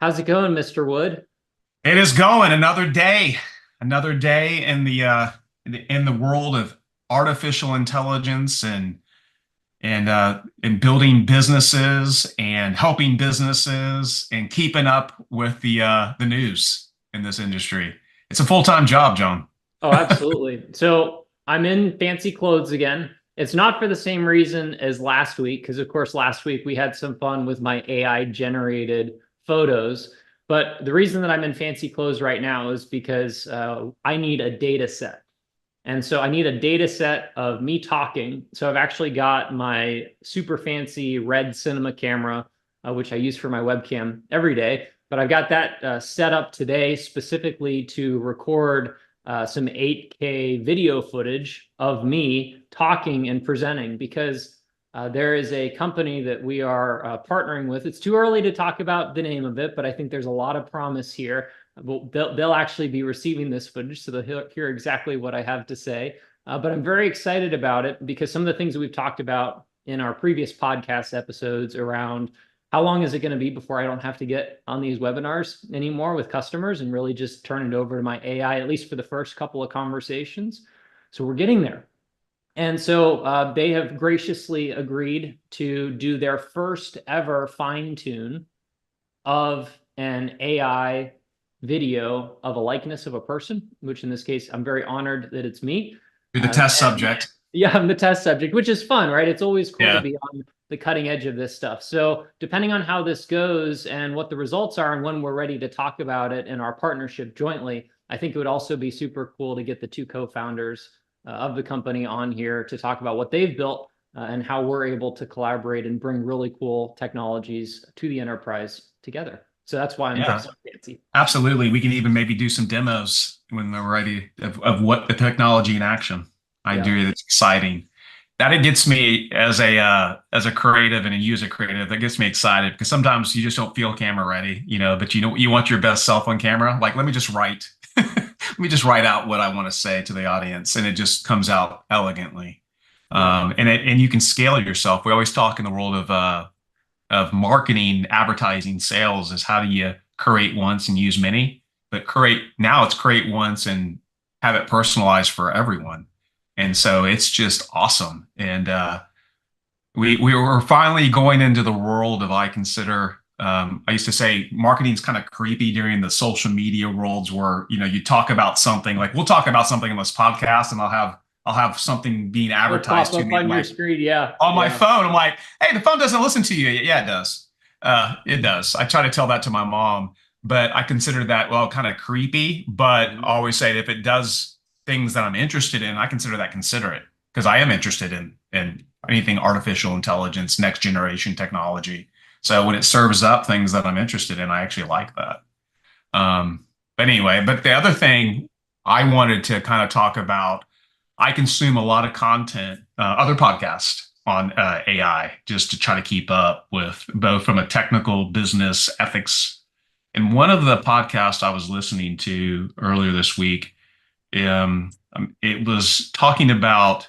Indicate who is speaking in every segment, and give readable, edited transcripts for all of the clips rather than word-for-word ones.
Speaker 1: How's it going, Mr. Wood?
Speaker 2: It is going another day in the world of artificial intelligence and building businesses and helping businesses and keeping up with the news in this industry. It's a full-time job, John.
Speaker 1: Oh, absolutely. So I'm in fancy clothes again. It's not for the same reason as last week, because of course last week we had some fun with my AI generated photos. But the reason that I'm in fancy clothes right now is because I need a data set. And so I need a data set of me talking. So I've actually got my super fancy red cinema camera, which I use for my webcam every day. But I've got that set up today specifically to record some 8K video footage of me talking and presenting because there is a company that we are partnering with. It's too early to talk about the name of it, but I think there's a lot of promise here. They'll actually be receiving this footage, so they'll hear exactly what I have to say. But I'm very excited about it because some of the things that we've talked about in our previous podcast episodes around how long is it going to be before I don't have to get on these webinars anymore with customers and really just turn it over to my AI, at least for the first couple of conversations. So we're getting there. And so they have graciously agreed to do their first ever fine tune of an AI video of a likeness of a person, which in this case, I'm very honored that it's me.
Speaker 2: You're the test
Speaker 1: And
Speaker 2: subject.
Speaker 1: yeah, I'm the test subject, which is fun, right? It's always cool to
Speaker 2: Yeah.
Speaker 1: be on the cutting edge of this stuff. So depending on how this goes and what the results are and when we're ready to talk about it in our partnership jointly, I think it would also be super cool to get the two co-founders of the company on here to talk about what they've built and how we're able to collaborate and bring really cool technologies to the enterprise together. So that's why I'm
Speaker 2: Yeah.
Speaker 1: dressed so fancy.
Speaker 2: Absolutely. We can even maybe do some demos when we're ready of what the technology in action. I
Speaker 1: Yeah.
Speaker 2: do. It's exciting. That it gets me as a creative and you as a creative, that gets me excited because sometimes you just don't feel camera ready, but you want your best self on camera. Like, let me just write, let me just write out what I want to say to the audience, and it just comes out elegantly.
Speaker 1: Yeah.
Speaker 2: And you can scale yourself. We always talk in the world of marketing, advertising, sales is how do you create once and use many, but it's create once and have it personalized for everyone. And so it's just awesome. And we were finally going into the world of I consider I used to say marketing's kind of creepy during the social media worlds where you talk about something like we'll talk about something in this podcast and I'll have something being
Speaker 1: It'll pop
Speaker 2: advertised to
Speaker 1: up
Speaker 2: me
Speaker 1: on your screen. Yeah.
Speaker 2: on my
Speaker 1: Yeah.
Speaker 2: phone. I'm like, hey, the phone doesn't listen to you. Yeah, it does. It does. I try to tell that to my mom, but I consider that, well, kind of creepy. But I
Speaker 1: Mhm.
Speaker 2: always say if it does things that I'm interested in, I consider that considerate because I am interested in anything artificial intelligence, next generation technology. So when it serves up things that I'm interested in, I actually like that. But anyway, but the other thing I wanted to kind of talk about, I consume a lot of content, other podcasts on AI just to try to keep up with both from a technical business ethics. And one of the podcasts I was listening to earlier this week, it was talking about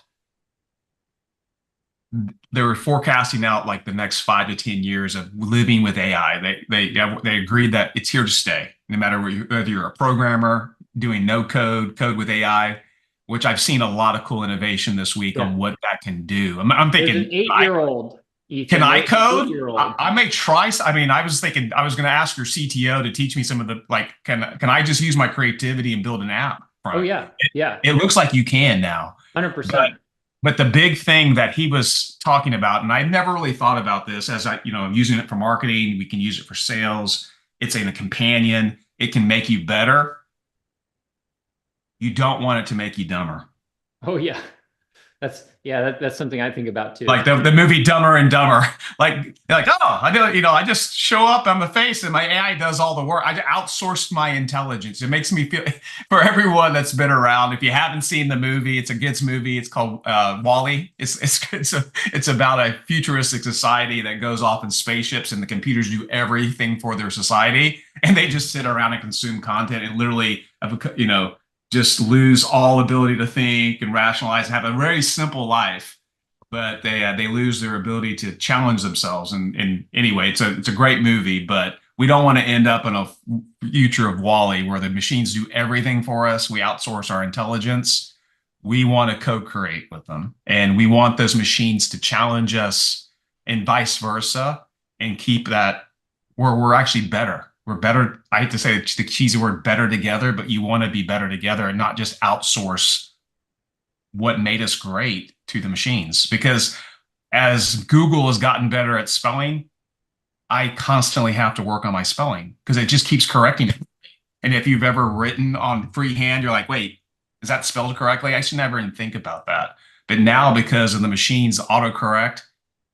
Speaker 2: they were forecasting out like the next 5 to 10 years of living with AI. They agreed that it's here to stay, no matter whether you're a programmer doing no code, code with AI, which I've seen a lot of cool innovation this week
Speaker 1: Yeah.
Speaker 2: on what that can do. I'm
Speaker 1: There's an
Speaker 2: thinking,
Speaker 1: 8-year-old,
Speaker 2: can
Speaker 1: Ethan.
Speaker 2: I
Speaker 1: There's an
Speaker 2: code?
Speaker 1: 8-year-old.
Speaker 2: I may try. I mean, I was thinking I was going to ask your CTO to teach me some of the like, can I just use my creativity and build an app
Speaker 1: Oh,
Speaker 2: from it?
Speaker 1: yeah. Yeah.
Speaker 2: It looks like you can now. But
Speaker 1: 100%.
Speaker 2: but the big thing that he was talking about, and I never really thought about this as I'm using it for marketing. We can use it for sales. It's a companion. It can make you better. You don't want it to make you dumber.
Speaker 1: Oh, yeah. That's something I think about too.
Speaker 2: Like the movie Dumber and Dumber. Like, oh, I do, I just show up on the face and my AI does all the work. I outsourced my intelligence. It makes me feel for everyone that's been around. If you haven't seen the movie, it's a kids movie. It's called Wall-E. It's about a futuristic society that goes off in spaceships and the computers do everything for their society and they just sit around and consume content and literally just lose all ability to think and rationalize, have a very simple life, but they lose their ability to challenge themselves. And anyway, it's a great movie. But we don't want to end up in a future of Wall-E where the machines do everything for us. We outsource our intelligence. We want to co-create with them, and we want those machines to challenge us and vice versa, and keep that where we're actually better. We're better. I hate to say the cheesy word better together, but you want to be better together and not just outsource what made us great to the machines. Because as Google has gotten better at spelling, I constantly have to work on my spelling because it just keeps correcting it. And if you've ever written on freehand, you're like, wait, is that spelled correctly? I should never even think about that. But now, because of the machine's autocorrect,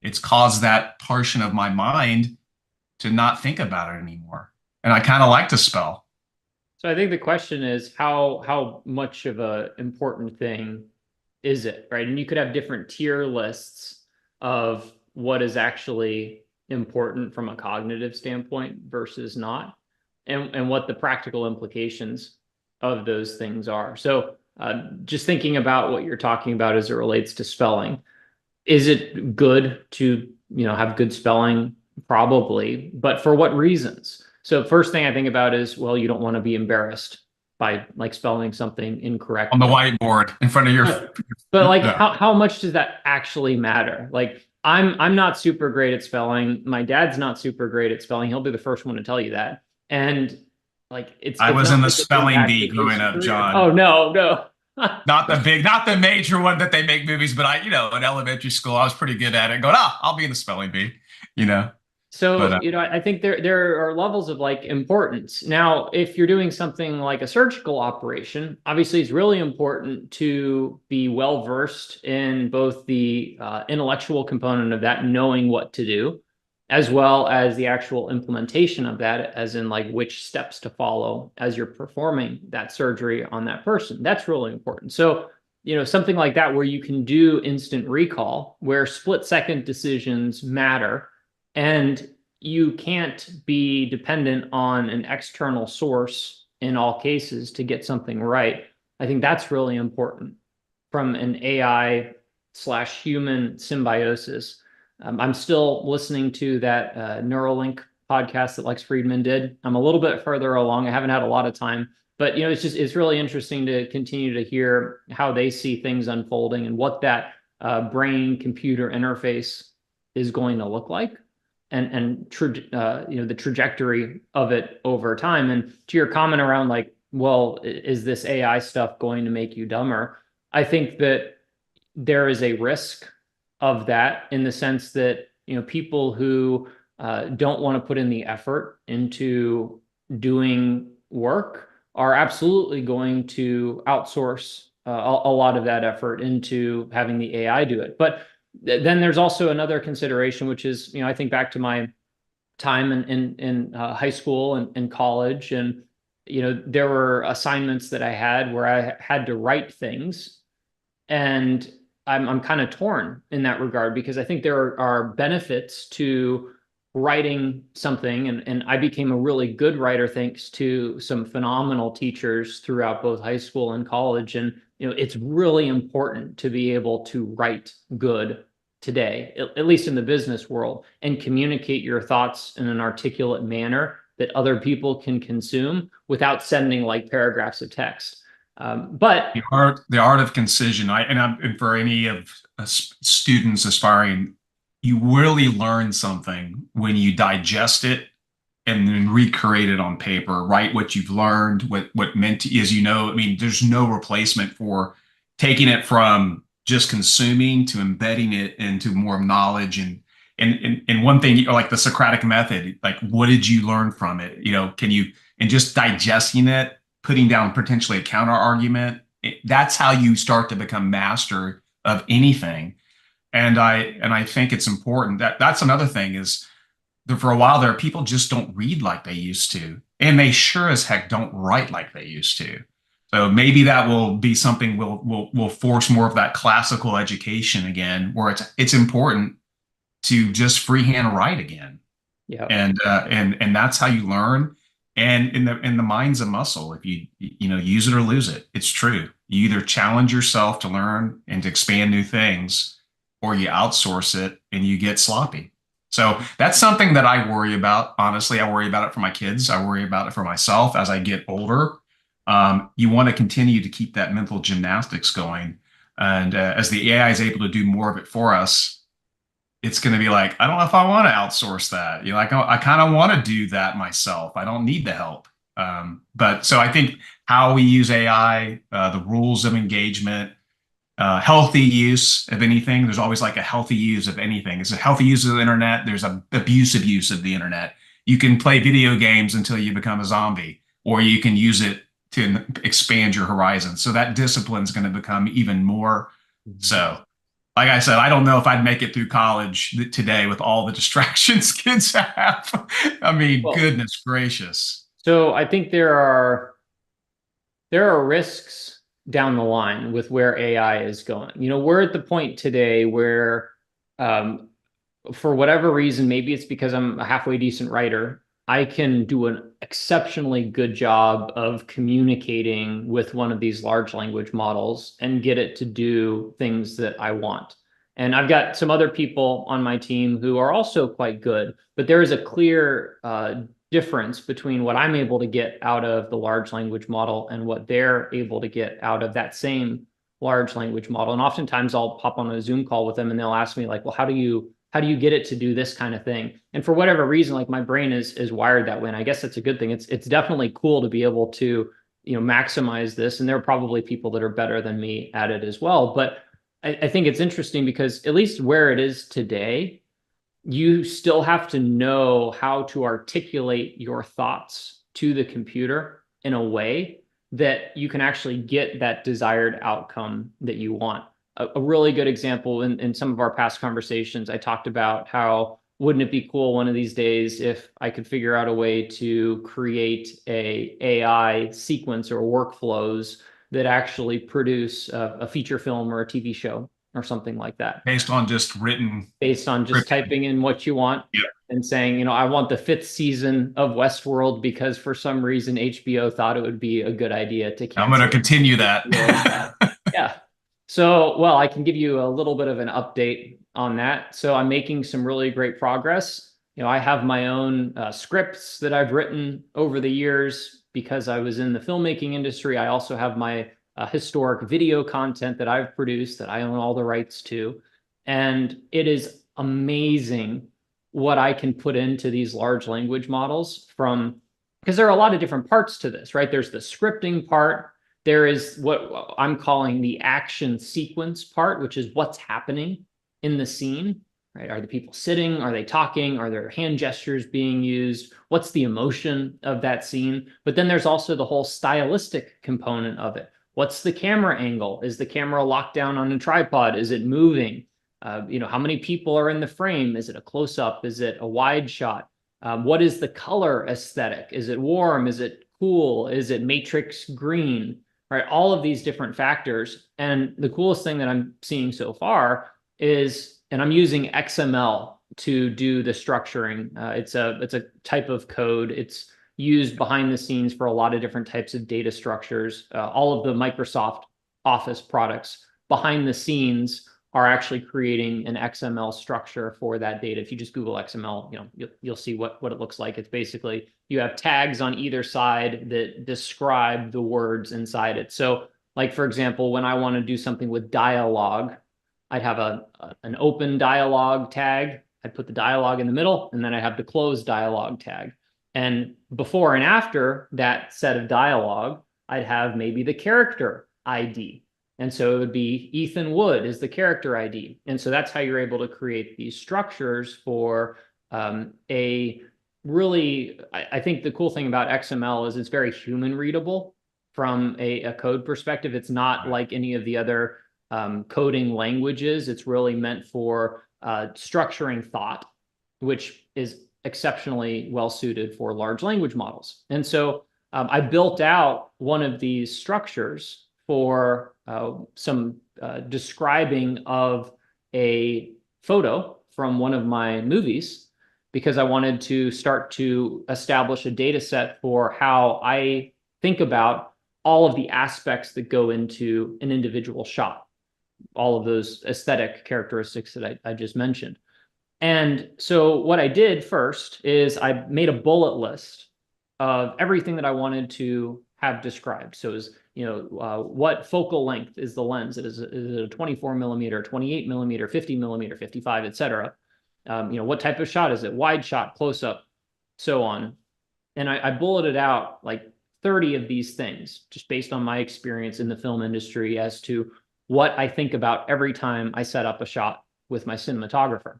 Speaker 2: it's caused that portion of my mind to not think about it anymore. And I kind of like to spell.
Speaker 1: So I think the question is how much of a important thing is it, right? And you could have different tier lists of what is actually important from a cognitive standpoint versus not, and what the practical implications of those things are. So just thinking about what you're talking about as it relates to spelling, is it good to, have good spelling? Probably, but for what reasons? So first thing I think about is, well, you don't want to be embarrassed by like spelling something
Speaker 2: On the
Speaker 1: incorrectly.
Speaker 2: whiteboard in front of your.
Speaker 1: But like
Speaker 2: Yeah.
Speaker 1: how much does that actually matter? Like I'm not super great at spelling. My dad's not super great at spelling. He'll be the first one to tell you that. And like
Speaker 2: I
Speaker 1: it's
Speaker 2: was
Speaker 1: not
Speaker 2: in the
Speaker 1: like it's
Speaker 2: spelling bee
Speaker 1: impacted
Speaker 2: growing
Speaker 1: his
Speaker 2: up,
Speaker 1: career.
Speaker 2: John.
Speaker 1: Oh no.
Speaker 2: Not the major one that they make movies, but in elementary school, I was pretty good at it. Going, I'll be in the spelling bee, you know. But
Speaker 1: So, I think there are levels of like importance. Now, if you're doing something like a surgical operation, obviously it's really important to be well versed in both the intellectual component of that, knowing what to do, as well as the actual implementation of that, as in like which steps to follow as you're performing that surgery on that person. That's really important. So, something like that where you can do instant recall, where split-second decisions matter and you can't be dependent on an external source in all cases to get something right. I think that's really important from an AI/human symbiosis. I'm still listening to that Neuralink podcast that Lex Friedman did. I'm a little bit further along. I haven't had a lot of time, but it's really interesting to continue to hear how they see things unfolding and what that brain computer interface is going to look like, and the trajectory of it over time. And to your comment around like, well, is this AI stuff going to make you dumber? I think that there is a risk of that, in the sense that people who don't want to put in the effort into doing work are absolutely going to outsource a lot of that effort into having the AI do it. But then there's also another consideration, which is, I think back to my time in high school and college, and there were assignments that I had where I had to write things, and I'm kind of torn in that regard, because I think there are benefits to writing something, and I became a really good writer thanks to some phenomenal teachers throughout both high school and college. And it's really important to be able to write good today, at least in the business world, and communicate your thoughts in an articulate manner that other people can consume without sending like paragraphs of text. But
Speaker 2: the art of concision. And for any of students aspiring, you really learn something when you digest it and then recreate it on paper. Write what you've learned, what meant to, as I mean, there's no replacement for taking it from just consuming to embedding it into more knowledge. And one thing, like the Socratic method, like what did you learn from it? And just digesting it, putting down potentially a counter argument. That's how you start to become master of anything. And I think it's important that's another thing is that for a while there, people just don't read like they used to, and they sure as heck don't write like they used to. So maybe that will be something will force more of that classical education again, where it's important to just freehand write again.
Speaker 1: yeah.
Speaker 2: And that's how you learn. And in the mind's a muscle. If you use it or lose it, it's true. You either challenge yourself to learn and to expand new things, or you outsource it and you get sloppy. So that's something that I worry about. Honestly, I worry about it for my kids. I worry about it for myself as I get older. You want to continue to keep that mental gymnastics going. And as the AI is able to do more of it for us, it's going to be like, I don't know if I want to outsource that. Like, I kind of want to do that myself. I don't need the help. But so I think how we use AI, the rules of engagement, healthy use of anything. There's always like a healthy use of anything. It's a healthy use of the internet. There's a abusive use of the internet. You can play video games until you become a zombie, or you can use it to expand your horizons. So that discipline is going to become even more so. Like I said, I don't know if I'd make it through college today with all the distractions kids have. I mean,
Speaker 1: Well,
Speaker 2: goodness gracious.
Speaker 1: so I think there are risks down the line with where AI is going. We're at the point today where, for whatever reason, maybe it's because I'm a halfway decent writer, I can do an exceptionally good job of communicating with one of these large language models and get it to do things that I want. And I've got some other people on my team who are also quite good, but there is a clear difference between what I'm able to get out of the large language model and what they're able to get out of that same large language model. And oftentimes I'll pop on a Zoom call with them and they'll ask me like, well, how do you get it to do this kind of thing? And for whatever reason, like my brain is wired that way. And I guess that's a good thing. It's definitely cool to be able to, maximize this. And there are probably people that are better than me at it as well. But I think it's interesting because at least where it is today, you still have to know how to articulate your thoughts to the computer in a way that you can actually get that desired outcome that you want. A really good example in some of our past conversations, I talked about how wouldn't it be cool one of these days if I could figure out a way to create a AI sequence or workflows that actually produce a feature film or a TV show or something like that,
Speaker 2: Based on just written
Speaker 1: based on just
Speaker 2: scripting.
Speaker 1: typing in what you want
Speaker 2: Yeah.
Speaker 1: and saying, I want the 5th season of Westworld because for some reason HBO thought it would be a good idea to
Speaker 2: I'm going to
Speaker 1: cancel
Speaker 2: continue that.
Speaker 1: HBO bad. Yeah. So, well, I can give you a little bit of an update on that. So I'm making some really great progress. I have my own scripts that I've written over the years because I was in the filmmaking industry. I also have my historic video content that I've produced that I own all the rights to. And it is amazing what I can put into these large language models because there are a lot of different parts to this, right? There's the scripting part. There is what I'm calling the action sequence part, which is what's happening in the scene, right? Are the people sitting? Are they talking? Are there hand gestures being used? What's the emotion of that scene? But then there's also the whole stylistic component of it. What's the camera angle? Is the camera locked down on a tripod? Is it moving? How many people are in the frame? Is it a close-up? Is it a wide shot? What is the color aesthetic? Is it warm? Is it cool? Is it matrix green? Right? All of these different factors. And the coolest thing that I'm seeing so far is, and I'm using XML to do the structuring. It's a type of code. It's used behind the scenes for a lot of different types of data structures. All of the Microsoft Office products behind the scenes are actually creating an XML structure for that data. If you just Google XML, you'll see what it looks like. It's basically you have tags on either side that describe the words inside it. So, like for example, when I want to do something with dialogue, I'd have an open dialogue tag. I'd put the dialogue in the middle, and then I have the closed dialogue tag. And before and after that set of dialogue, I'd have maybe the character ID. And so it would be Ethan Wood is the character ID. And so that's how you're able to create these structures for a really, I think the cool thing about XML is it's very human readable from a code perspective. It's not like any of the other coding languages. It's really meant for structuring thought, which is exceptionally well suited for large language models. And so I built out one of these structures for some describing of a photo from one of my movies, because I wanted to start to establish a data set for how I think about all of the aspects that go into an individual shot, all of those aesthetic characteristics that I just mentioned. And so what I did first is I made a bullet list of everything that I wanted to have described. So is what focal length is the lens? Is it a 24 millimeter, 28 millimeter, 50 millimeter, 55, etc. What type of shot is it? Wide shot, close up, so on. And I bulleted out like 30 of these things just based on my experience in the film industry as to what I think about every time I set up a shot with my cinematographer.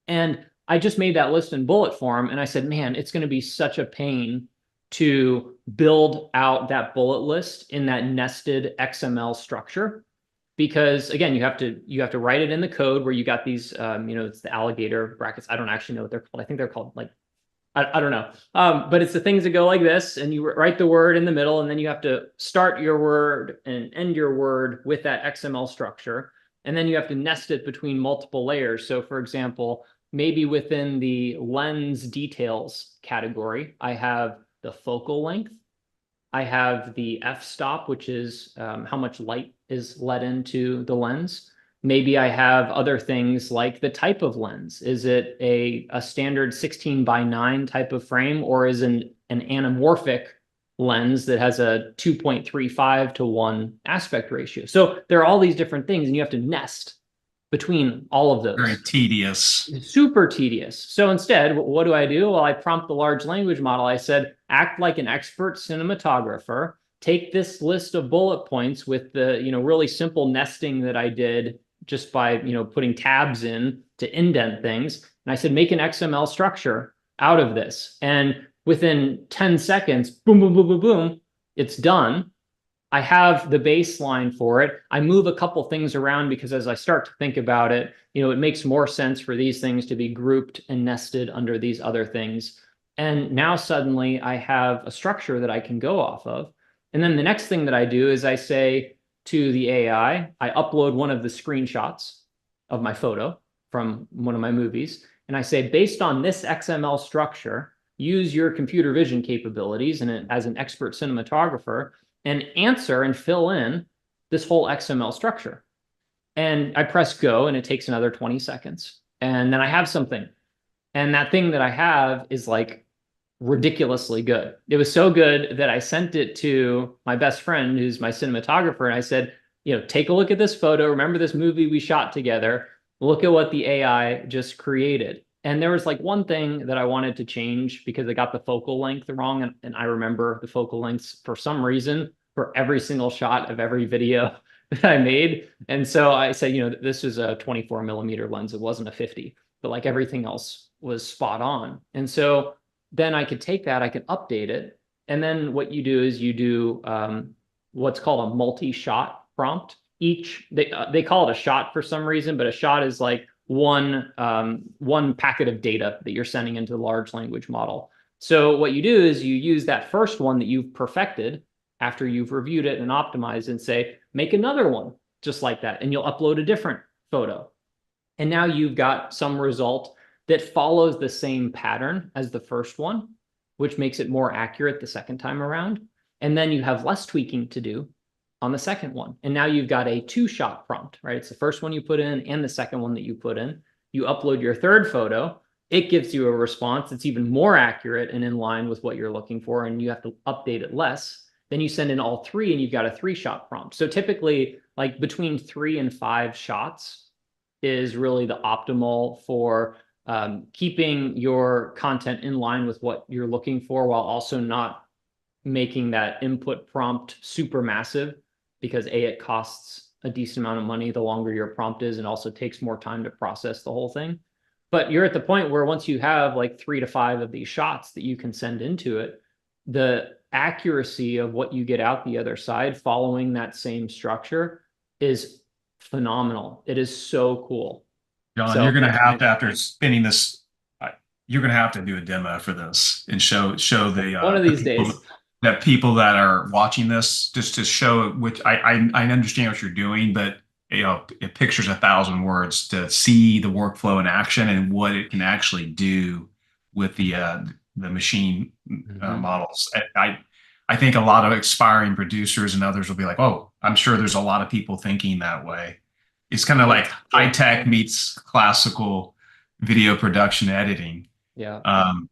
Speaker 1: And I just made that list in bullet form. And I said, man, it's going to be such a pain to build out that bullet list in that nested XML structure. Because again, you have to write it in the code where you got these, it's the alligator brackets. I don't actually know what they're called. I think they're called like, I don't know. But it's the things that go like this, and you write the word in the middle, and then you have to start your word and end your word with that XML structure. And then you have to nest it between multiple layers. So for example, maybe within the lens details category, I have the focal length. I have the f-stop, which is how much light is let into the lens. Maybe I have other things like the type of lens. Is it a standard 16:9 type of frame, or is an anamorphic lens that has a 2.35 to 1 aspect ratio? So there are all these different things, and you have to nest between all of
Speaker 2: Very
Speaker 1: those.
Speaker 2: tedious.
Speaker 1: Super tedious. So instead, what do I do? Well, I prompt the large language model. I said, act like an expert cinematographer. Take this list of bullet points with the, really simple nesting that I did just by, putting tabs in to indent things. And I said, make an XML structure out of this. And within 10 seconds, boom, boom, boom, boom, boom, it's done. I have the baseline for it. I move a couple things around because as I start to think about it, it makes more sense for these things to be grouped and nested under these other things. And now suddenly I have a structure that I can go off of. And then the next thing that I do is I say to the AI, I upload one of the screenshots of my photo from one of my movies. And I say, based on this XML structure, use your computer vision capabilities and as an expert cinematographer, and answer and fill in this whole XML structure. And I press go, and it takes another 20 seconds. And then I have something. And that thing that I have is like ridiculously good. It was so good that I sent it to my best friend, who's my cinematographer. And I said, take a look at this photo. Remember this movie we shot together? Look at what the AI just created. And there was like one thing that I wanted to change because I got the focal length wrong. And I remember the focal lengths for some reason for every single shot of every video that I made. And so I said, this is a 24 millimeter lens. It wasn't a 50, but like everything else was spot on. And so then I could take that, I could update it. And then what you do is you do what's called a multi-shot prompt. They call it a shot for some reason, but a shot is like one packet of data that you're sending into the large language model. So what you do is you use that first one that you've perfected after you've reviewed it and optimized and say, make another one just like that. And you'll upload a different photo. And now you've got some result that follows the same pattern as the first one, which makes it more accurate the second time around. And then you have less tweaking to do on the second one. And now you've got a 2-shot prompt, right? It's the first one you put in and the second one that you put in. You upload your third photo. It gives you a response that's even more accurate and in line with what you're looking for, and you have to update it less. Then you send in all 3 and you've got a 3-shot prompt. So typically like between 3 and 5 shots is really the optimal for keeping your content in line with what you're looking for while also not making that input prompt super massive, because it costs a decent amount of money the longer your prompt is, and also takes more time to process the whole thing. But you're at the point where once you have like 3 to 5 of these shots that you can send into it, the accuracy of what you get out the other side following that same structure is phenomenal. It is so cool.
Speaker 2: John,
Speaker 1: So
Speaker 2: you're going to have to, after spinning this, you're going to have to do a demo for this and show
Speaker 1: one of
Speaker 2: the
Speaker 1: these days.
Speaker 2: people that are watching this, just to show which I understand what you're doing, but it pictures 1,000 words to see the workflow in action and what it can actually do with the machine models. I think a lot of aspiring producers and others will be like, oh, I'm sure there's a lot of people thinking that way. It's kind of like high tech meets classical video production editing.
Speaker 1: Yeah.
Speaker 2: Um,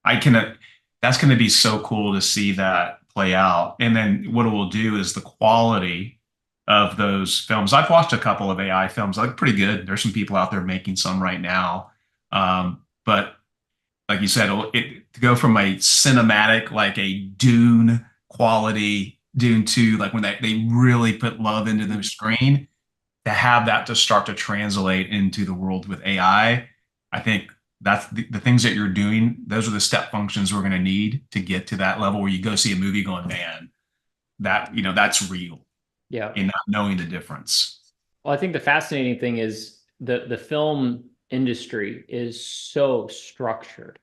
Speaker 2: I can, that's going to be so cool to see that play out. And then what it will do is the quality of those films. I've watched a couple of AI films, like pretty good. There's some people out there making some right now. But like you said, to go from a cinematic, like a Dune quality, Dune 2, like when they really put love into the screen, to have that to start to translate into the world with I think that's the things that you're doing. Those are the step functions we're going to need to get to that level where you go see a movie going, man, that's real
Speaker 1: Yeah.
Speaker 2: and not knowing the difference.
Speaker 1: Well, I think the fascinating thing is the film industry is so structured.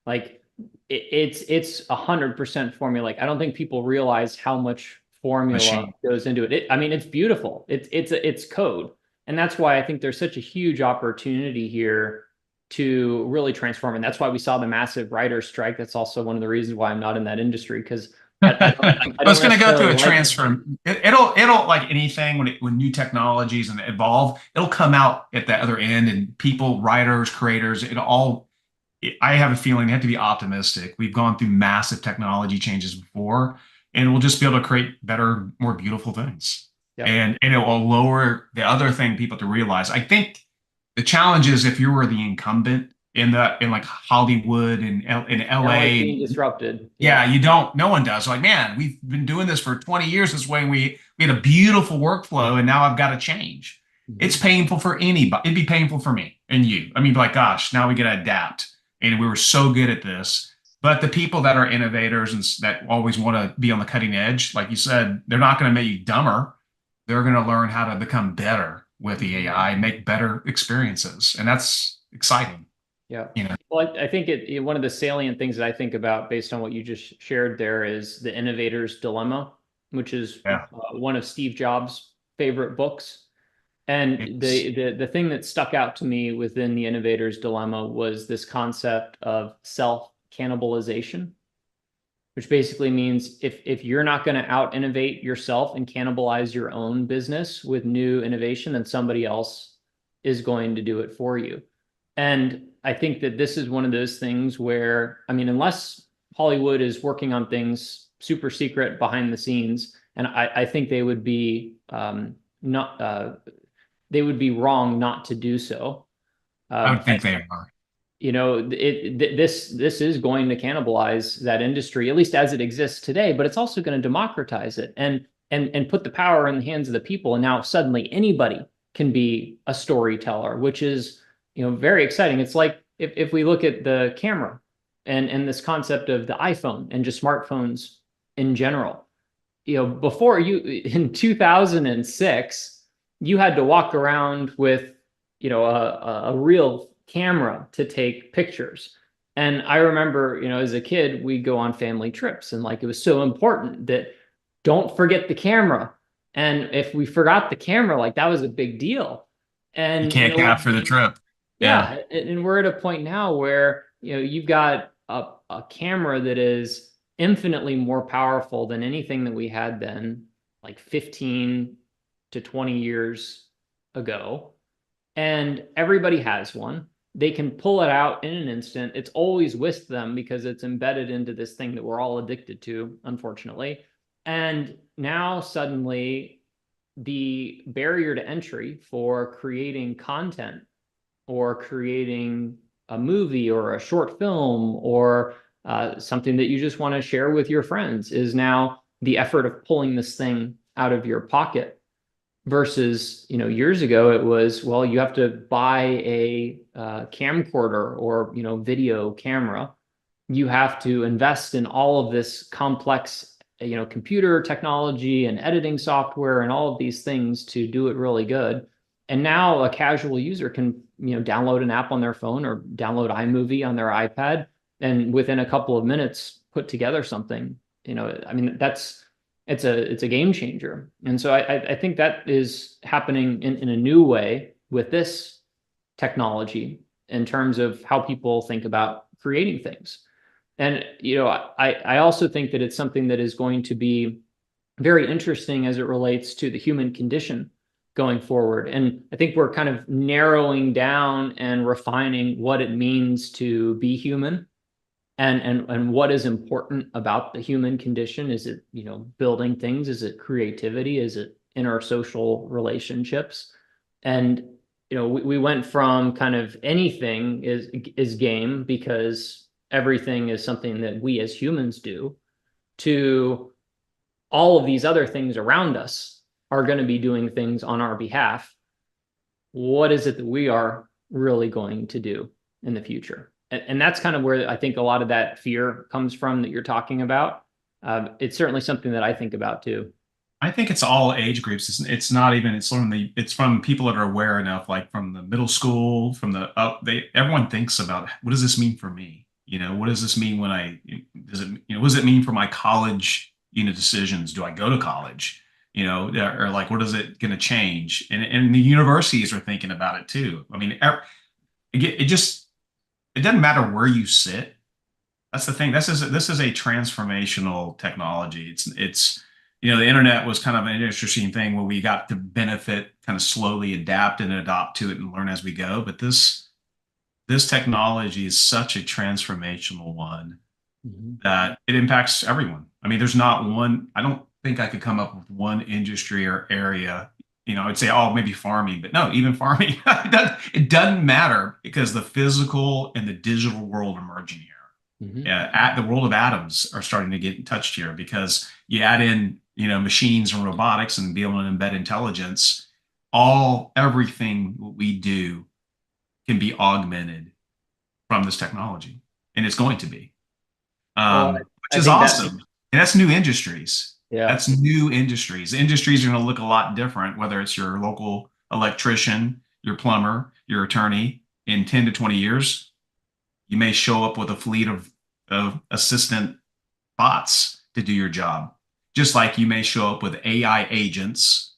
Speaker 1: Like it's 100% formulaic. I don't think people realize how much formula
Speaker 2: Machine.
Speaker 1: goes into it. I mean, it's beautiful. It's code, and that's why I think there's such a huge opportunity here to really transform. And that's why we saw the massive writer's strike. That's also one of the reasons why I'm not in that industry because I
Speaker 2: Well,
Speaker 1: don't
Speaker 2: it's going to go
Speaker 1: necessarily
Speaker 2: through a
Speaker 1: like.
Speaker 2: transfer. It'll like anything when new technologies and evolve, it'll come out at the other end, and people, writers, creators, I have a feeling they have to be optimistic. We've gone through massive technology changes before, and we'll just be able to create better, more beautiful things.
Speaker 1: Yep.
Speaker 2: And it will lower the other thing people have to realize. I think the challenge is if you were the incumbent in like Hollywood and in
Speaker 1: Now it's
Speaker 2: LA,
Speaker 1: being disrupted.
Speaker 2: yeah,
Speaker 1: Yeah.
Speaker 2: no one does. Like, man, we've been doing this for 20 years this way. We had a beautiful workflow, and now I've got to change. It's
Speaker 1: Mhm.
Speaker 2: painful for anybody. It'd be painful for me and you. I mean, like, gosh, now we got to adapt. And we were so good at this. But the people that are innovators and that always want to be on the cutting edge, like you said, they're not going to make you dumber. They're going to learn how to become better with the
Speaker 1: Mhm.
Speaker 2: AI, make better experiences. And that's exciting,
Speaker 1: Yeah.
Speaker 2: you know.
Speaker 1: Well, I think one of the salient things that I think about based on what you just shared there is The Innovator's Dilemma, which is
Speaker 2: Yeah.
Speaker 1: one of Steve Jobs' favorite books. And
Speaker 2: It's
Speaker 1: the thing that stuck out to me within The Innovator's Dilemma was this concept of self-cannibalization, which basically means if you're not going to out innovate yourself and cannibalize your own business with new innovation, then somebody else is going to do it for you. And I think that this is one of those things where, I mean, unless Hollywood is working on things super secret behind the scenes, and I think they would be not they would be wrong not to do so.
Speaker 2: I would
Speaker 1: I,
Speaker 2: think they are.
Speaker 1: this is going to cannibalize that industry, at least as it exists today, but it's also going to democratize it and put the power in the hands of the people. And now suddenly anybody can be a storyteller, which is, very exciting. It's like if we look at the camera and this concept of the iPhone and just smartphones in general, before you in 2006, you had to walk around with, a real camera to take pictures. And I remember, as a kid, we'd go on family trips and like it was so important that don't forget the camera. And if we forgot the camera, like that was a big deal.
Speaker 2: You
Speaker 1: And,
Speaker 2: can't capture the trip. Yeah.
Speaker 1: yeah, and we're at a point now where, you've got a camera that is infinitely more powerful than anything that we had then, like 15 to 20 years ago. And everybody has one. They can pull it out in an instant. It's always with them because it's embedded into this thing that we're all addicted to, unfortunately. And now suddenly the barrier to entry for creating content or creating a movie or a short film or something that you just want to share with your friends is now the effort of pulling this thing out of your pocket versus, years ago it was, well, you have to buy a camcorder or, video camera. You have to invest in all of this complex, computer technology and editing software and all of these things to do it really good. And now a casual user can, download an app on their phone or download iMovie on their iPad and within a couple of minutes put together something. I mean, it's a game changer. And so I think that is happening in a new way with this technology in terms of how people think about creating things. And I also think that it's something that is going to be very interesting as it relates to the human condition, going forward. And I think we're kind of narrowing down and refining what it means to be human, and what is important about the human condition. Is it, building things? Is it creativity? Is it intersocial relationships? And we went from kind of anything is game, because everything is something that we as humans do, to all of these other things around us are going to be doing things on our behalf. What is it that we are really going to do in the future? And that's kind of where I think a lot of that fear comes from that you're talking about. It's certainly something that I think about too.
Speaker 2: I think it's all age groups. It's not even, it's from people that are aware enough, like from the middle school, from the up, everyone thinks about, what does this mean for me? What does this mean when what does it mean for my college, decisions? Do I go to college? Or like, what is it going to change? And the universities are thinking about it too. I mean, it doesn't matter where you sit. That's the thing. This is a transformational technology. The internet was kind of an interesting thing where we got to benefit, kind of slowly adapt and adopt to it and learn as we go. But this technology is such a transformational one that it impacts everyone. I mean, there's not one, I don't think I could come up with one industry or area. I'd say, oh, maybe farming, but no, even farming, it doesn't matter, because the physical and the digital world are merging here. At the world of atoms are starting to get touched here, because you add in, machines and robotics and be able to embed intelligence. Everything we do can be augmented from this technology, and it's going to be,
Speaker 1: Well,
Speaker 2: which is awesome. And that's new industries.
Speaker 1: Yeah.
Speaker 2: That's new industries. Industries are going to look a lot different, whether it's your local electrician, your plumber, your attorney. In 10 to 20 years, you may show up with a fleet of assistant bots to do your job, just like you may show up with AI agents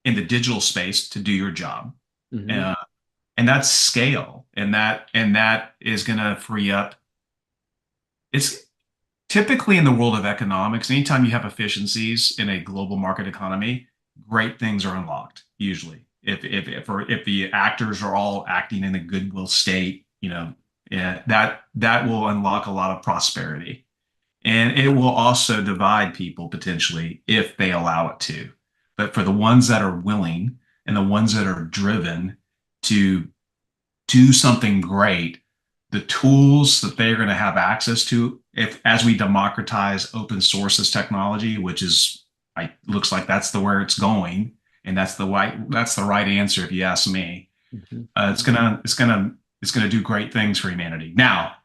Speaker 2: in the digital space to do your job. And that's scale, and that is going to free up. It's typically in the world of economics, anytime you have efficiencies in a global market economy, great things are unlocked. Usually, if the actors are all acting in a goodwill state, that will unlock a lot of prosperity, and it will also divide people potentially if they allow it to. But for the ones that are willing and the ones that are driven to do something great, the tools that they're going to have access to, as we democratize open sources technology, which looks like that's where it's going, and that's the right answer if you ask me. It's gonna do great things for humanity. Now,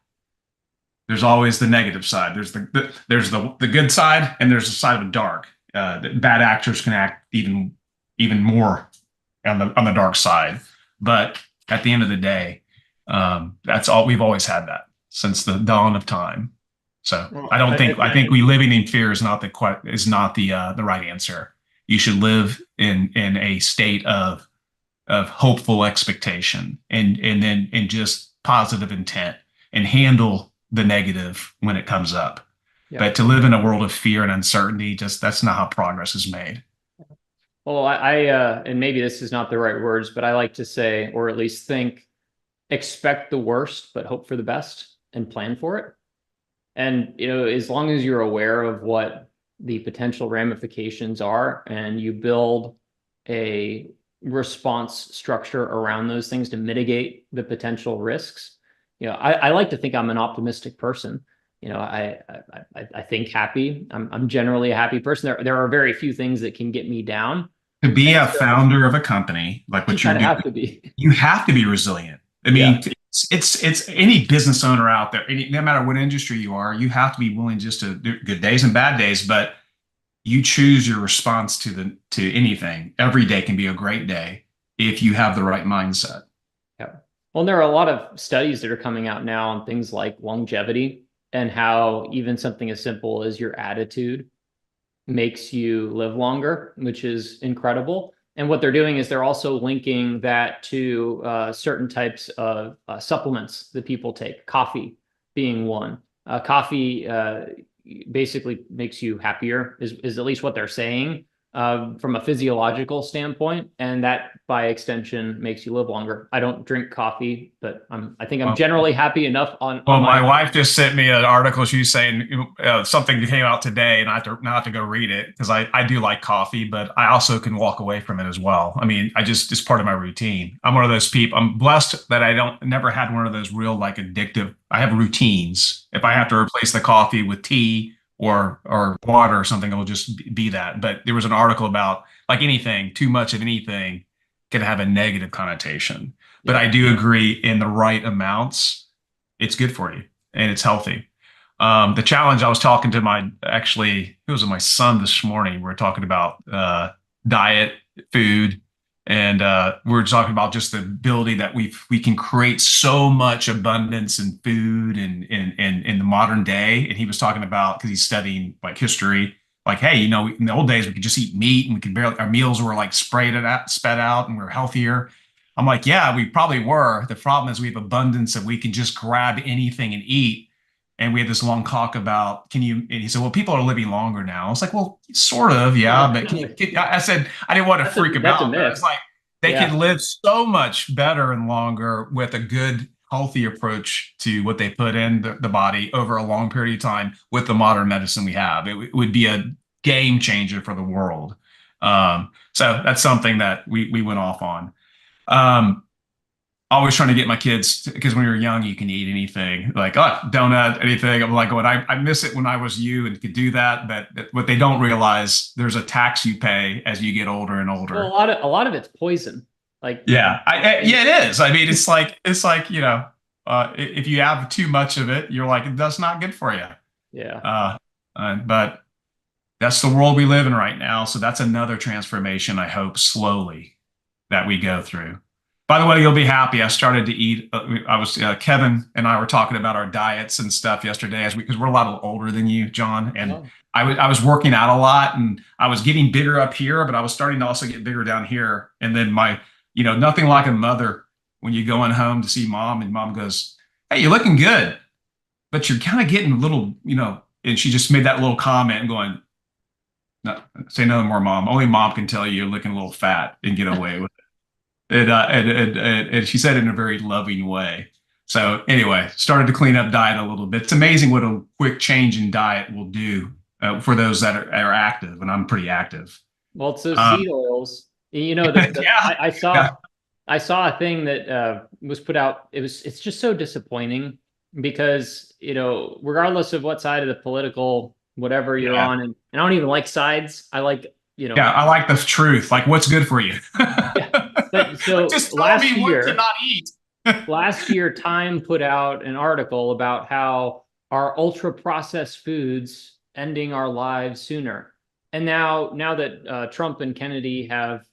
Speaker 2: there's always the negative side. There's the good side, and there's the side of the dark. Bad actors can act even more on the dark side. But at the end of the day, that's all. We've always had that since the dawn of time. So
Speaker 1: Well,
Speaker 2: I think we living in fear is not the right answer. You should live in a state of hopeful expectation, and just positive intent, and handle the negative when it comes up.
Speaker 1: Yeah.
Speaker 2: But to live in a world of fear and uncertainty, that's not how progress is made.
Speaker 1: Well, and maybe this is not the right words, but I like to say, or at least think, expect the worst, but hope for the best and plan for it. And, as long as you're aware of what the potential ramifications are, and you build a response structure around those things to mitigate the potential risks. I like to think I'm an optimistic person. I think happy. I'm generally a happy person. There are very few things that can get me down.
Speaker 2: To be a founder of a company like what you're doing,
Speaker 1: have to be.
Speaker 2: You have to be resilient. I mean, it's any business owner out there, no matter what industry you are, you have to be willing just to do good days and bad days, but you choose your response to anything. Every day can be a great day if you have the right mindset.
Speaker 1: Yeah. Well, there are a lot of studies that are coming out now on things like longevity, and how even something as simple as your attitude makes you live longer, which is incredible. And what they're doing is they're also linking that to certain types of supplements that people take, coffee being one. Coffee basically makes you happier, is at least what they're saying. from a physiological standpoint, and that by extension makes you live longer. I don't drink coffee, but I think I'm
Speaker 2: Well,
Speaker 1: generally happy enough on
Speaker 2: well,
Speaker 1: my
Speaker 2: my
Speaker 1: own.
Speaker 2: wife just sent me an article. She's saying something that came out today, and I have to now have to go read it because I do like coffee, but I also can walk away from it as well. I mean, it's part of my routine. I'm one of those people. I'm blessed that I don't never had one of those real like addictive. I have routines. If I have to replace the coffee with tea or water or something, it'll just be that. But there was an article about like anything, too much of anything can have a negative connotation. But
Speaker 1: Yeah.
Speaker 2: I do agree in the right amounts it's good for you and it's healthy. The challenge I was talking to it was my son this morning. We were talking about diet, food, and we were talking about just the ability that we can create so much abundance in food and in the modern day. And he was talking about because he's studying like history, like, hey, in the old days we could just eat meat and we could barely our meals were like spread out, and we are healthier. I'm like, yeah, we probably were. The problem is we have abundance and we can just grab anything and eat. And we had this long talk about, and he said, well, people are living longer now. I was like, well, sort of, yeah. But I said, I didn't want to freak him
Speaker 1: That's a
Speaker 2: out, but
Speaker 1: myth.
Speaker 2: it's like, they
Speaker 1: Yeah.
Speaker 2: can live so much better and longer with a good, healthy approach to what they put in the body over a long period of time with the modern medicine we have. It would be a game changer for the world. So that's something that we went off on. Um, Always trying to get my kids because when you're young, you can eat anything like donut, anything. I'm like, going, I miss it when I was you and could do that. But what they don't realize, there's a tax you pay as you get older and
Speaker 1: Well,
Speaker 2: older.
Speaker 1: a lot of it's poison. Like,
Speaker 2: Yeah, yeah, it is. I mean, it's like if you have too much of it, you're like, that's not good for you.
Speaker 1: yeah.
Speaker 2: Uh, but that's the world we live in right now. So that's another transformation, I hope, slowly that we go through. By the way, you'll be happy. I started to eat. I was Kevin and I were talking about our diets and stuff yesterday, because we're a lot older than you, John. And
Speaker 1: Oh,
Speaker 2: I was working out a lot, and I was getting bigger up here, but I was starting to also get bigger down here. And then nothing like a mother when you going home to see mom, and mom goes, "Hey, you're looking good, but you're kind of getting a little, And she just made that little comment, and going, "No, say no more, mom. Only mom can tell you you're looking a little fat and get away with." And she said it in a very loving way. So anyway, started to clean up diet a little bit. It's amazing what a quick change in diet will do for those that are active, and I'm pretty active.
Speaker 1: well, it's those
Speaker 2: Um,
Speaker 1: seed oils.
Speaker 2: yeah, yeah,
Speaker 1: I saw a thing that was put out. It's just so disappointing because, regardless of what side of the political whatever you're
Speaker 2: yeah,
Speaker 1: on, and I don't even like sides. I like,
Speaker 2: yeah. I like the truth. Like, what's good for you?
Speaker 1: yeah. But so
Speaker 2: Just tell me what to not eat.
Speaker 1: last year, Time put out an article about how our ultra processed foods ending our lives sooner. And now that Trump and Kennedy have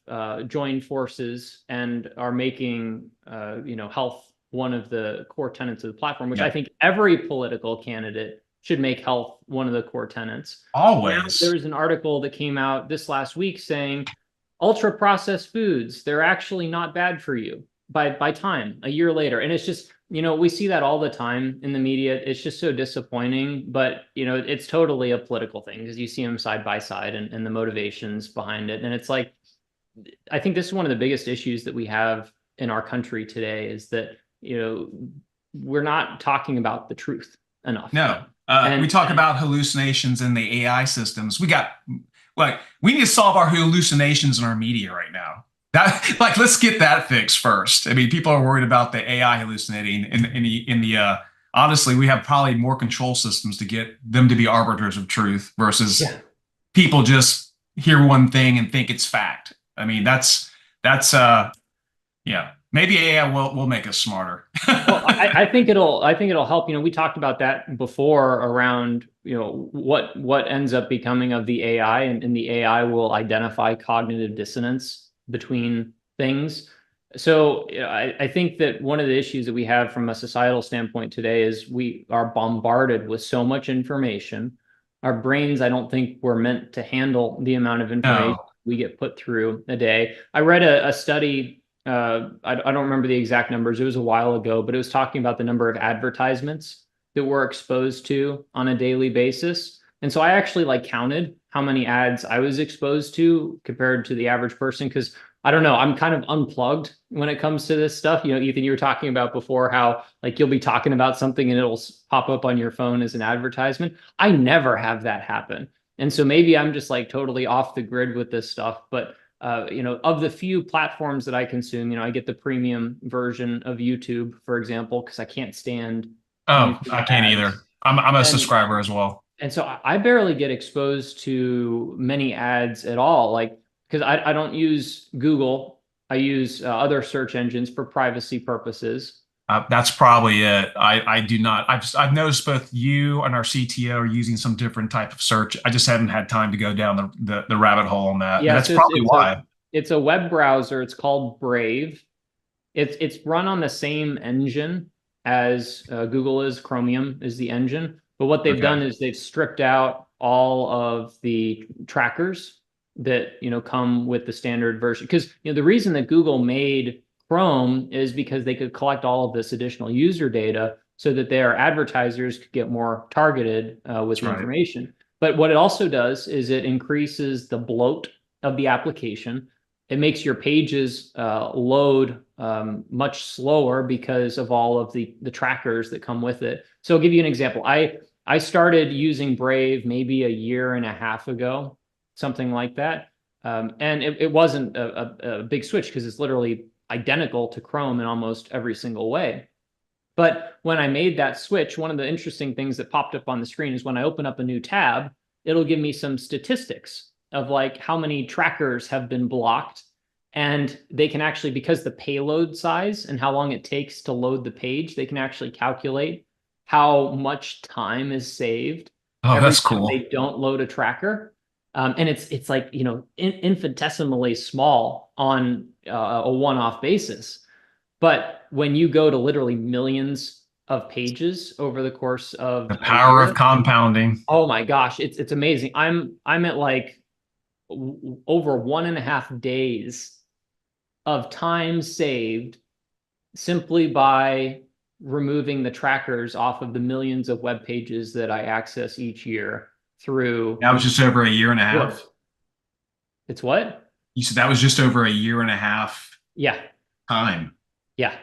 Speaker 1: joined forces and are making health one of the core tenets of the platform, which I
Speaker 2: Yeah,
Speaker 1: think every political candidate should make health one of the core tenets. Now
Speaker 2: always.
Speaker 1: there's an article that came out this last week saying ultra processed foods, they're actually not bad for you by Time a year later. And it's just, we see that all the time in the media. It's just so disappointing, but it's totally a political thing because you see them side by side, and the motivations behind it. And it's like, I think this is one of the biggest issues that we have in our country today is that, we're not talking about the truth enough.
Speaker 2: No, we
Speaker 1: And
Speaker 2: talk about hallucinations in the AI systems. We need to solve our hallucinations in our media right now. Let's get that fixed first. I mean, people are worried about the AI hallucinating honestly, we have probably more control systems to get them to be arbiters of truth versus
Speaker 1: yeah.
Speaker 2: people just hear one thing and think it's fact. I mean, that's yeah. Maybe AI will make us smarter.
Speaker 1: Well, I think it'll help. We talked about that before around, what ends up becoming of the AI, and the AI will identify cognitive dissonance between things. So I think that one of the issues that we have from a societal standpoint today is we are bombarded with so much information. Our brains, I don't think, were meant to handle the amount of information
Speaker 2: No.
Speaker 1: we get put through a day. I read a study. I don't remember the exact numbers. It was a while ago, but it was talking about the number of advertisements that we're exposed to on a daily basis. And so I actually like counted how many ads I was exposed to compared to the average person. Cause I don't know, I'm kind of unplugged when it comes to this stuff. You know, Ethan, you were talking about before how like you'll be talking about something and it'll pop up on your phone as an advertisement. I never have that happen. And so maybe I'm just like totally off the grid with this stuff. But you know, of the few platforms that I consume, you know, I get the premium version of YouTube, for example, because I can't stand
Speaker 2: Oh,
Speaker 1: YouTube
Speaker 2: I can't either.
Speaker 1: ads.
Speaker 2: I'm a
Speaker 1: And
Speaker 2: subscriber as well.
Speaker 1: and so I barely get exposed to many ads at all. Like, because I don't use Google, I use other search engines for privacy purposes.
Speaker 2: That's probably it. I do not. I've noticed both you and our CTO are using some different type of search. I just haven't had time to go down the rabbit hole on that. But
Speaker 1: Yeah,
Speaker 2: that's
Speaker 1: so
Speaker 2: probably why.
Speaker 1: it's a web browser. It's called Brave. It's run on the same engine as Google is. Chromium is the engine. But what they've
Speaker 2: Okay.
Speaker 1: done is they've stripped out all of the trackers that, you know, come with the standard version. Because, you know, the reason that Google made Chrome is because they could collect all of this additional user data so that their advertisers could get more targeted with
Speaker 2: That's
Speaker 1: the
Speaker 2: right.
Speaker 1: information. But what it also does is it increases the bloat of the application. It makes your pages load much slower because of all of the trackers that come with it. So I'll give you an example. I started using Brave maybe a year and a half ago, something like that. And it wasn't a big switch because it's literally identical to Chrome in almost every single way. But when I made that switch, one of the interesting things that popped up on the screen is when I open up a new tab, it'll give me some statistics of like how many trackers have been blocked. And they can actually, because the payload size and how long it takes to load the page, they can actually calculate how much time is saved
Speaker 2: Oh,
Speaker 1: every
Speaker 2: that's
Speaker 1: time
Speaker 2: cool.
Speaker 1: they don't load a tracker. And it's like, you know, infinitesimally small on a one-off basis. But when you go to literally millions of pages over the course
Speaker 2: The
Speaker 1: of a
Speaker 2: power of
Speaker 1: year,
Speaker 2: compounding.
Speaker 1: oh my gosh, it's amazing. I'm at like over 1.5 days of time saved simply by removing the trackers off of the millions of web pages that I access each year through.
Speaker 2: That was just over a year and a
Speaker 1: What?
Speaker 2: half.
Speaker 1: It's what?
Speaker 2: You said that was just over a year and a half
Speaker 1: Yeah,
Speaker 2: time.
Speaker 1: yeah.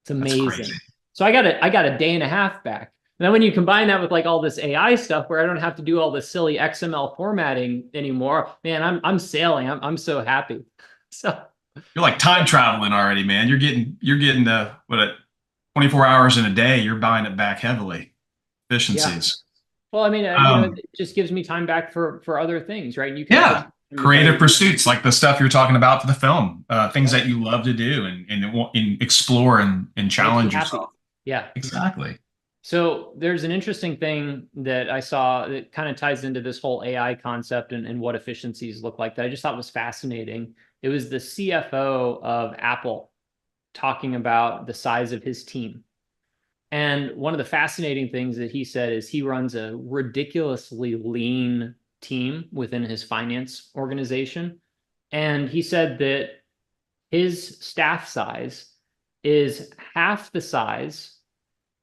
Speaker 1: It's
Speaker 2: That's crazy.
Speaker 1: amazing. So I got a day and a half back. And then when you combine that with like all this AI stuff where I don't have to do all this silly XML formatting anymore, man, I'm sailing. I'm so happy. So
Speaker 2: You're like time traveling already, man. You're getting the what 24 hours in a day. You're buying it back heavily.
Speaker 1: yeah.
Speaker 2: Efficiencies.
Speaker 1: Well, I mean, you know,
Speaker 2: Um,
Speaker 1: it just gives me time back for other things, right? You can also
Speaker 2: yeah,
Speaker 1: if I,
Speaker 2: creative pursuits like the stuff you're talking about for the film, things that you love to do and explore and
Speaker 1: makes you
Speaker 2: challenge
Speaker 1: happy.
Speaker 2: yourself.
Speaker 1: Yeah.
Speaker 2: Exactly.
Speaker 1: So there's an interesting thing that I saw that kind of ties into this whole AI concept and what efficiencies look like that I just thought was fascinating. It was the CFO of Apple talking about the size of his team. And one of the fascinating things that he said is he runs a ridiculously lean team within his finance organization. And he said that his staff size is half the size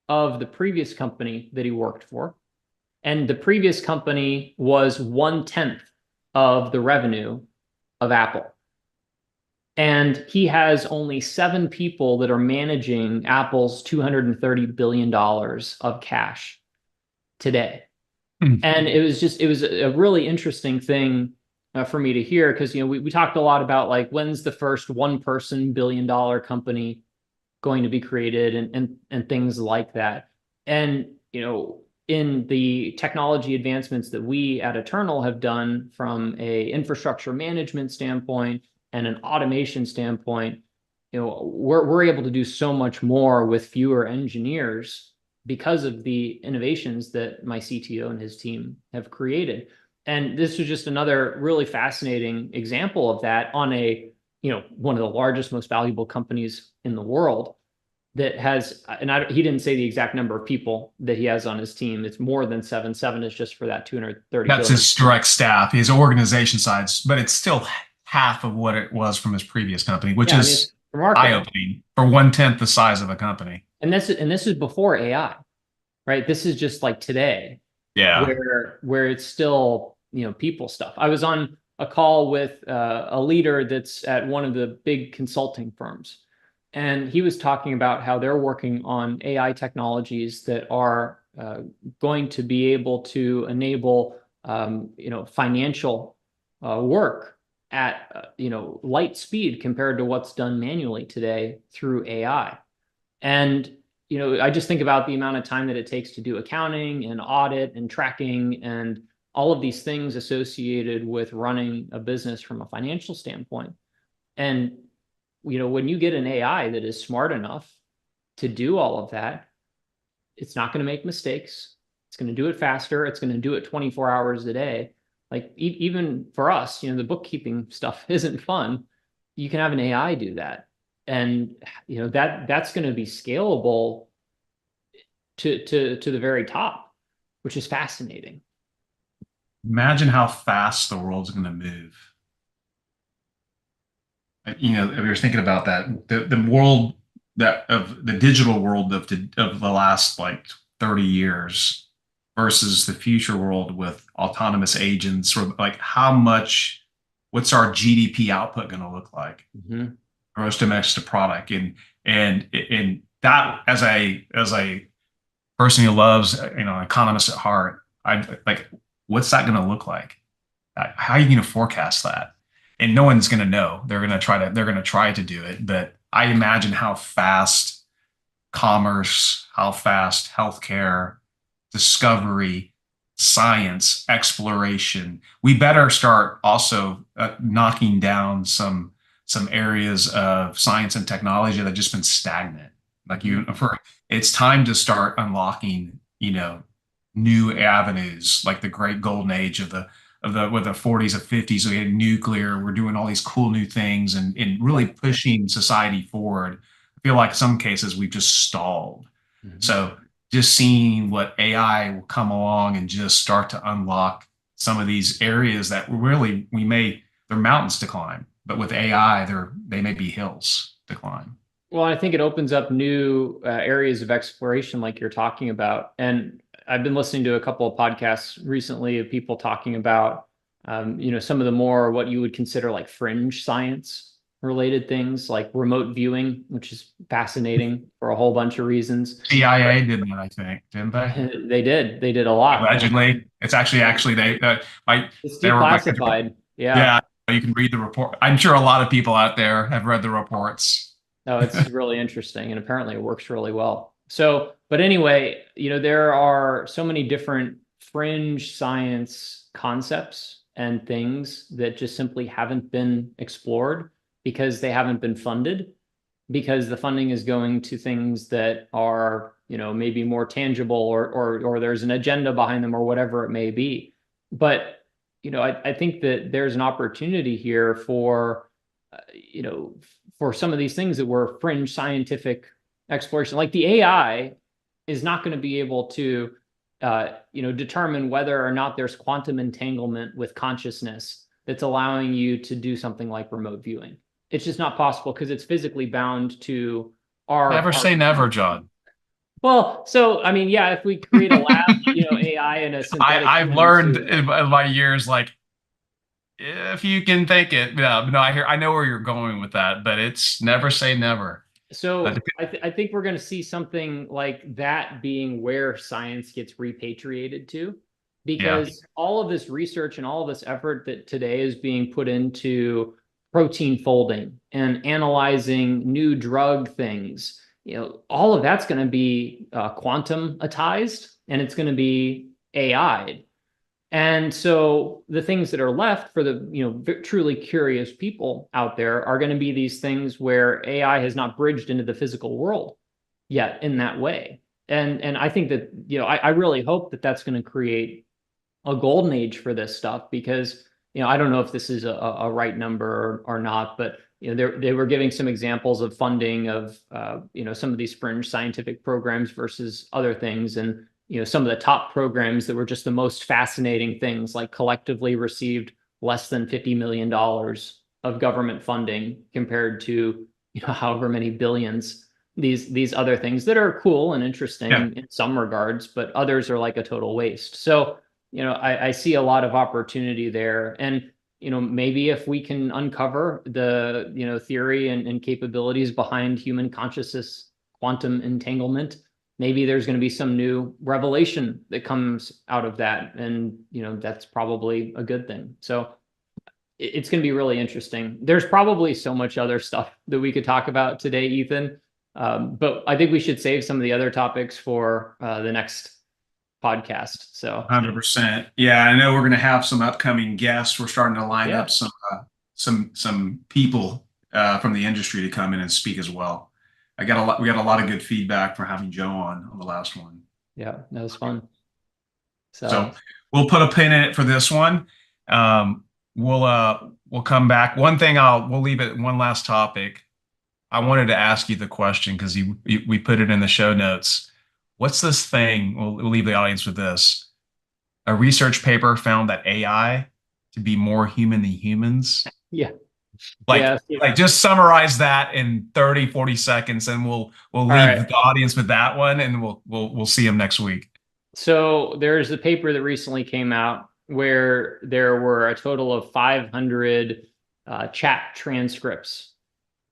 Speaker 1: of the previous company that he worked for. And the previous company was 1/10 of the revenue of Apple. And he has only 7 people that are managing Apple's $230 billion of cash today.
Speaker 2: Hmm.
Speaker 1: And it was a really interesting thing for me to hear because, you know, we talked a lot about like when's the first one person $1 billion company going to be created and things like that. And, you know, in the technology advancements that we at Eternal have done from a infrastructure management standpoint and an automation standpoint, you know, we're able to do so much more with fewer engineers because of the innovations that my CTO and his team have created. And this was just another really fascinating example of that on a, you know, one of the largest, most valuable companies in the world that has, and he didn't say the exact number of people that he has on his team. It's more than seven. Seven is just for that 230
Speaker 2: That's
Speaker 1: billion.
Speaker 2: his direct staff, his organization sides, but it's still half of what it was from his previous company, which
Speaker 1: Yeah, I mean, it's
Speaker 2: is
Speaker 1: remarkable.
Speaker 2: eye-opening for 1/10 the size of a company.
Speaker 1: And this is before AI, right? This is just like today.
Speaker 2: Yeah.
Speaker 1: where it's still, people stuff. I was on a call with a leader that's at one of the big consulting firms, and he was talking about how they're working on AI technologies that are going to be able to enable financial work at light speed compared to what's done manually today through AI. And I just think about the amount of time that it takes to do accounting and audit and tracking and all of these things associated with running a business from a financial standpoint. And when you get an AI that is smart enough to do all of that, it's not going to make mistakes. It's going to do it faster. It's going to do it 24 hours a day. Like even for us, the bookkeeping stuff isn't fun. You can have an AI do that. And that's going to be scalable to the very top, which is fascinating.
Speaker 2: Imagine how fast the world's going to move. If you're thinking about that, the world that of the digital world of the last like 30 years versus the future world with autonomous agents, or like what's our GDP output going to look like?
Speaker 1: Mm-hmm.
Speaker 2: Gross domestic product, and that as a person who loves economists at heart, I like what's that going to look like? How are you going to forecast that? And no one's going to know. They're going to try to do it, but I imagine how fast commerce, how fast healthcare, discovery, science, exploration. We better start also knocking down some areas of science and technology that have just been stagnant. Like it's time to start unlocking, new avenues, like the great golden age of the 40s and 50s. We had nuclear. We're doing all these cool new things and really pushing society forward. I feel like some cases we've just stalled. Mm-hmm. So just seeing what AI will come along and just start to unlock some of these areas that really they're mountains to climb, but with AI, they may be hills to climb.
Speaker 1: Well, I think it opens up new areas of exploration, like you're talking about. And I've been listening to a couple of podcasts recently of people talking about, some of the more what you would consider like fringe science related things, like remote viewing, which is fascinating for a whole bunch of reasons.
Speaker 2: CIA did that, I think, didn't they?
Speaker 1: They did a lot.
Speaker 2: Allegedly, it's actually
Speaker 1: it's declassified.
Speaker 2: Yeah, you can read the report. I'm sure a lot of people out there have read the reports.
Speaker 1: No, it's really interesting, and apparently it works really well. So, but anyway, there are so many different fringe science concepts and things that just simply haven't been explored because they haven't been funded, because the funding is going to things that are, maybe more tangible or there's an agenda behind them or whatever it may be. But, I think that there's an opportunity here for, for some of these things that were fringe scientific exploration. Like the AI is not going to be able to, determine whether or not there's quantum entanglement with consciousness that's allowing you to do something like remote viewing. It's just not possible because it's physically bound to our.
Speaker 2: Never say never, John.
Speaker 1: Well, so I mean, yeah, if we create a lab, AI in a synthetic.
Speaker 2: I've learned in my years, like if you can think it. No, I know where you're going with that, but it's never say never.
Speaker 1: So I think we're going to see something like that being where science gets repatriated to, because all of this research and all of this effort that today is being put into protein folding and analyzing new drug things, all of that's going to be quantumatized, and it's going to be AI'd. And so the things that are left for the truly curious people out there are going to be these things where AI has not bridged into the physical world yet in that way. And I think that I really hope that that's going to create a golden age for this stuff, because I don't know if this is a right number or not, but they were giving some examples of funding of some of these fringe scientific programs versus other things, and some of the top programs that were just the most fascinating things, like collectively received less than $50 million of government funding compared to however many billions these other things that are cool and interesting
Speaker 2: Yeah.
Speaker 1: in some regards, but others are like a total waste. So, I see a lot of opportunity there. And, maybe if we can uncover the, theory and capabilities behind human consciousness, quantum entanglement, maybe there's going to be some new revelation that comes out of that. And, that's probably a good thing. So it's going to be really interesting. There's probably so much other stuff that we could talk about today, Ethan. But I think we should save some of the other topics for the next podcast. So
Speaker 2: 100%. Yeah, I know we're going to have some upcoming guests. We're starting to line
Speaker 1: yeah,
Speaker 2: up some people from the industry to come in and speak as well. We got a lot of good feedback for having Joe on the last one.
Speaker 1: yeah, that was fun.
Speaker 2: So
Speaker 1: So
Speaker 2: we'll put a pin in it for this one. We'll come back. One thing we'll leave it one last topic. I wanted to ask you the question because we put it in the show notes. What's this thing? We'll leave the audience with this. A research paper found that AI to be more human than humans.
Speaker 1: yeah,
Speaker 2: Like,
Speaker 1: yeah.
Speaker 2: like just summarize that in 30, 40 seconds, and we'll
Speaker 1: All
Speaker 2: leave
Speaker 1: right.
Speaker 2: the audience with that one, and we'll see them next week.
Speaker 1: So there's a paper that recently came out where there were a total of 500 chat transcripts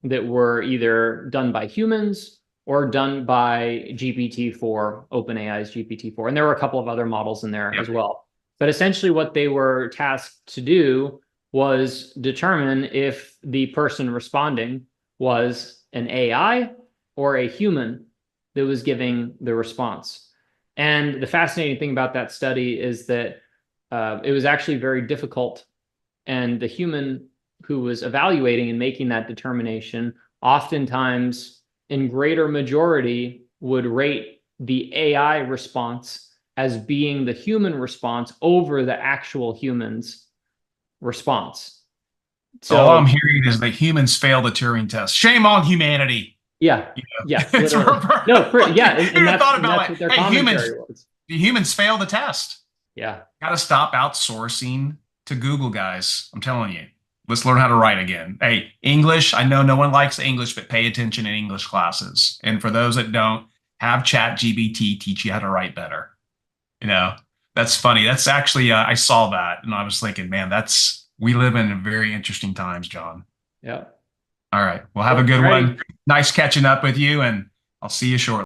Speaker 1: that were either done by humans or done by GPT-4, OpenAI's GPT-4. And there were a couple of other models in there as well. But essentially what they were tasked to do was determine if the person responding was an AI or a human that was giving the response. And the fascinating thing about that study is that it was actually very difficult. And the human who was evaluating and making that determination oftentimes in greater majority would rate the AI response as being the human response over the actual human's response. So
Speaker 2: all I'm hearing is that humans fail the Turing test. Shame on humanity.
Speaker 1: yeah,
Speaker 2: You know?
Speaker 1: yeah,
Speaker 2: It's
Speaker 1: literally. No, yeah, and that's,
Speaker 2: thought
Speaker 1: and
Speaker 2: about
Speaker 1: that's what their
Speaker 2: hey,
Speaker 1: commentary was.
Speaker 2: humans fail the test.
Speaker 1: Yeah.
Speaker 2: Got to stop outsourcing to Google, guys. I'm telling you. Let's learn how to write again. Hey, English. I know no one likes English, but pay attention in English classes. And for those that don't, have ChatGPT teach you how to write better. That's funny. That's actually I saw that and I was thinking, man, we live in very interesting times, John.
Speaker 1: Yeah.
Speaker 2: All right. Well, have a good
Speaker 1: Alrighty.
Speaker 2: one. Nice catching up with you, and I'll see you shortly.